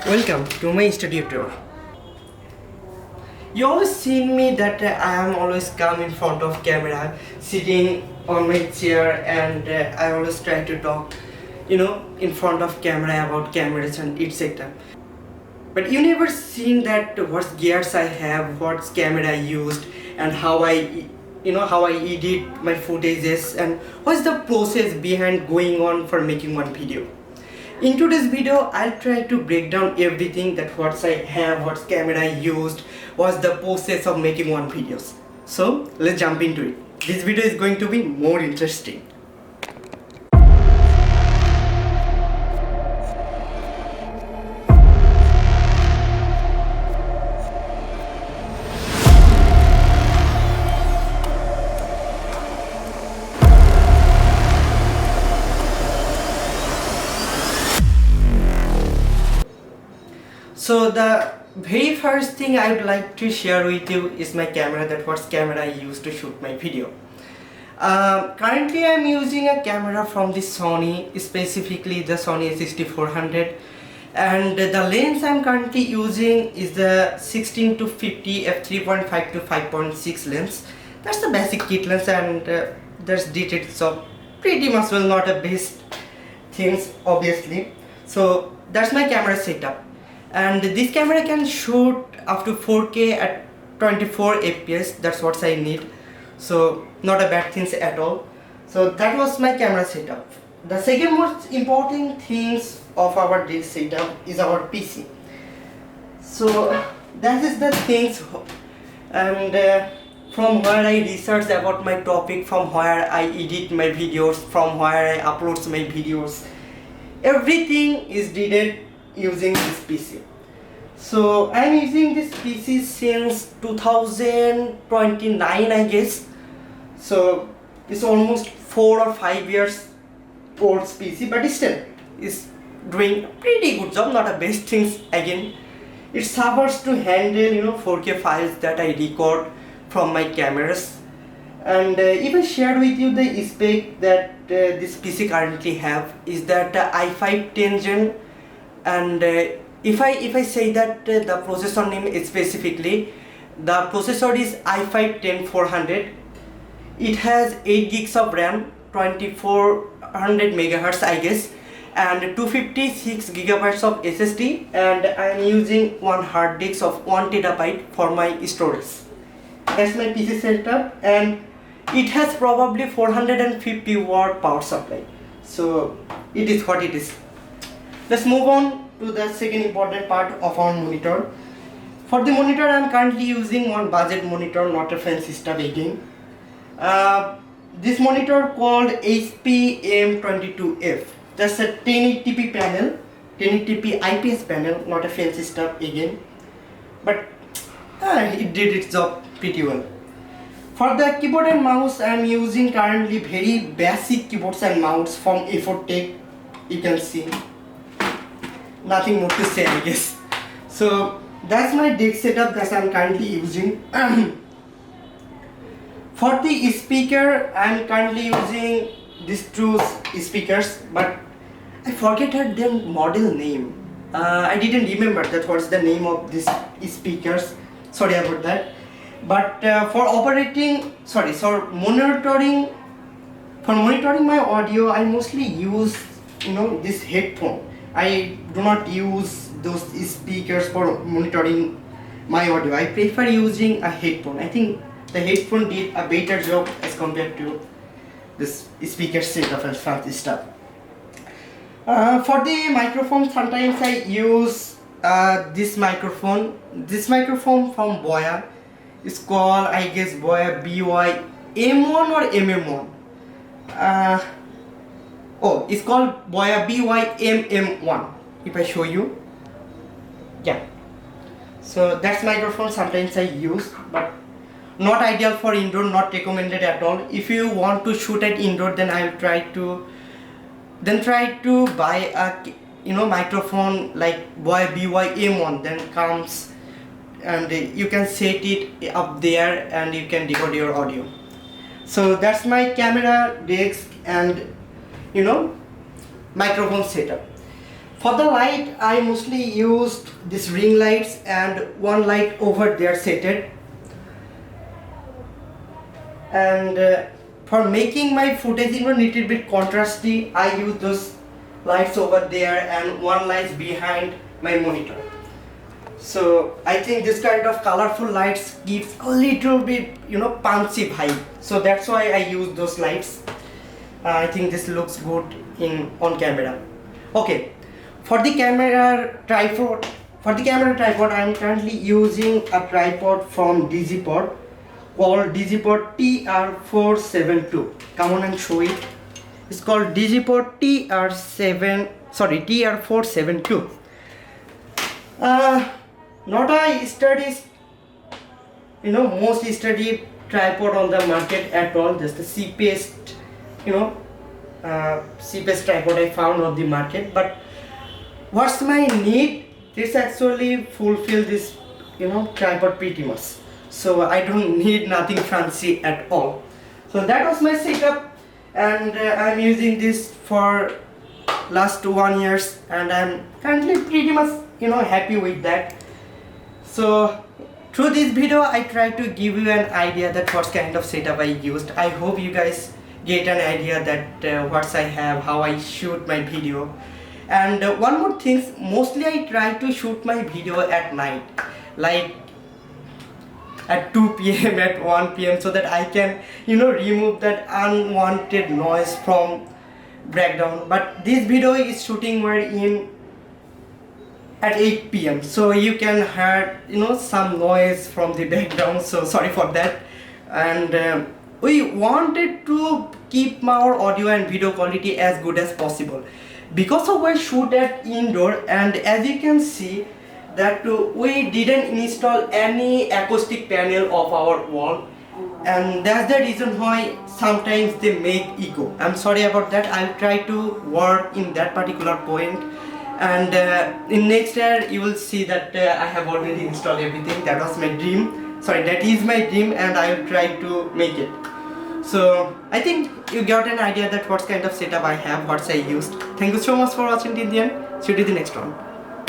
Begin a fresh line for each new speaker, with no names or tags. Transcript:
Welcome to my studio tour. You always seen me that I am always calm in front of camera, sitting on my chair, and I always try to talk, in front of camera about cameras and etc. But you never seen that what gears I have, what camera I used, and how I edit my footages, and what's the process behind going on for making one video. In today's video, I'll try to break down everything that what I have, what camera I used, what's the process of making one videos. So let's jump into it. This video is going to be more interesting. So the very first thing I would like to share with you is my camera, that what camera I use to shoot my video. Currently I'm using a camera from the Sony, specifically the Sony a6400, and the lens I'm currently using is the 16 to 50 f3.5 to 5.6 lens. That's the basic kit lens, and there's details of pretty much well not a best things obviously. So that's my camera setup. And this camera can shoot up to 4K at 24 fps. That's what I need, so not a bad things at all. So that was my camera setup. The second most important things of our this setup is our PC. So that is the things, and from where I research about my topic, from where I edit my videos, from where I upload my videos, everything is did using this PC. So I'm using this PC since 2029, I guess. So it's almost 4 or 5 years old PC, but still is doing pretty good job. Not a best things again. It suffers to handle 4K files that I record from my cameras. And if I shared with you the spec that this PC currently have, is that i5 10 Gen, and if I say that the processor name is specifically, the processor is i5-10400. It has 8 gigs of RAM, 2400 megahertz I guess, and 256 gigabytes of SSD, and I am using one hard disk of 1 terabyte for my storage. That's my PC setup, and it has probably 450 watt power supply. So it is what it is. Let's move on to the second important part of our monitor. For the monitor, I am currently using one budget monitor, not a fancy stuff again. This monitor called HP M22F. That's a 1080p panel, 1080p IPS panel, not a fancy stuff again, but it did its job pretty well. For the keyboard and mouse, I am using currently very basic keyboards and mouse from A4Tech. You can see. Nothing more to say, I guess. So that's my desk setup that I'm currently using. For the speaker, I'm currently using these two speakers, but I forget their model name. I didn't remember that what's the name of these speakers. Sorry about that. But for monitoring my audio, I mostly use this headphone. I do not use those speakers for monitoring my audio. I prefer using a headphone. I think the headphone did a better job as compared to this speaker setup and fancy stuff. For the microphone, sometimes I use this microphone. This microphone from Boya is called, I guess, Boya BY M1 or MM1. Oh, it's called Boya BY-MM1. If I show you, yeah. So that's microphone sometimes I use, but not ideal for indoor, not recommended at all. If you want to shoot at indoor, then I'll try to buy a microphone like Boya BY-M1. Then comes, and you can set it up there, and you can record your audio. So that's my camera, desk, and microphone setup. For the light, I mostly used these ring lights and one light over there seated. And for making my footage a little bit contrasty, I use those lights over there and one light behind my monitor. So I think this kind of colorful lights gives a little bit, punchy vibe. So that's why I use those lights. I think this looks good on camera. Okay, for the camera tripod, I'm currently using a tripod from Digipod called Digipod TR472. Come on and show it. It's called Digipod TR472. Not a studied, most studied tripod on the market at all. Just the cheapest, cheapest tripod I found on the market. But what's my need? This actually fulfill this, tripod pretty much. So I don't need nothing fancy at all. So that was my setup, and I'm using this for last 1 year, and I'm currently pretty much happy with that. So through this video I try to give you an idea that what kind of setup I used. I hope you guys get an idea that what I have, how I shoot my video. And one more thing, mostly I try to shoot my video at night, like at 2 p.m. at 1 p.m. so that I can remove that unwanted noise from background. But this video is shooting where at 8 p.m. so you can hear some noise from the background, so sorry for that. And we wanted to keep our audio and video quality as good as possible, because of we shoot at indoor, and as you can see that we didn't install any acoustic panel of our wall, and that's the reason why sometimes they make echo. I'm sorry about that. I'll try to work in that particular point, and in next year you will see that I have already installed everything. That was my dream, that is my dream, and I will try to make it. So I think you got an idea that what kind of setup I have, what I used. Thank you so much for watching till the end. See you to the next one.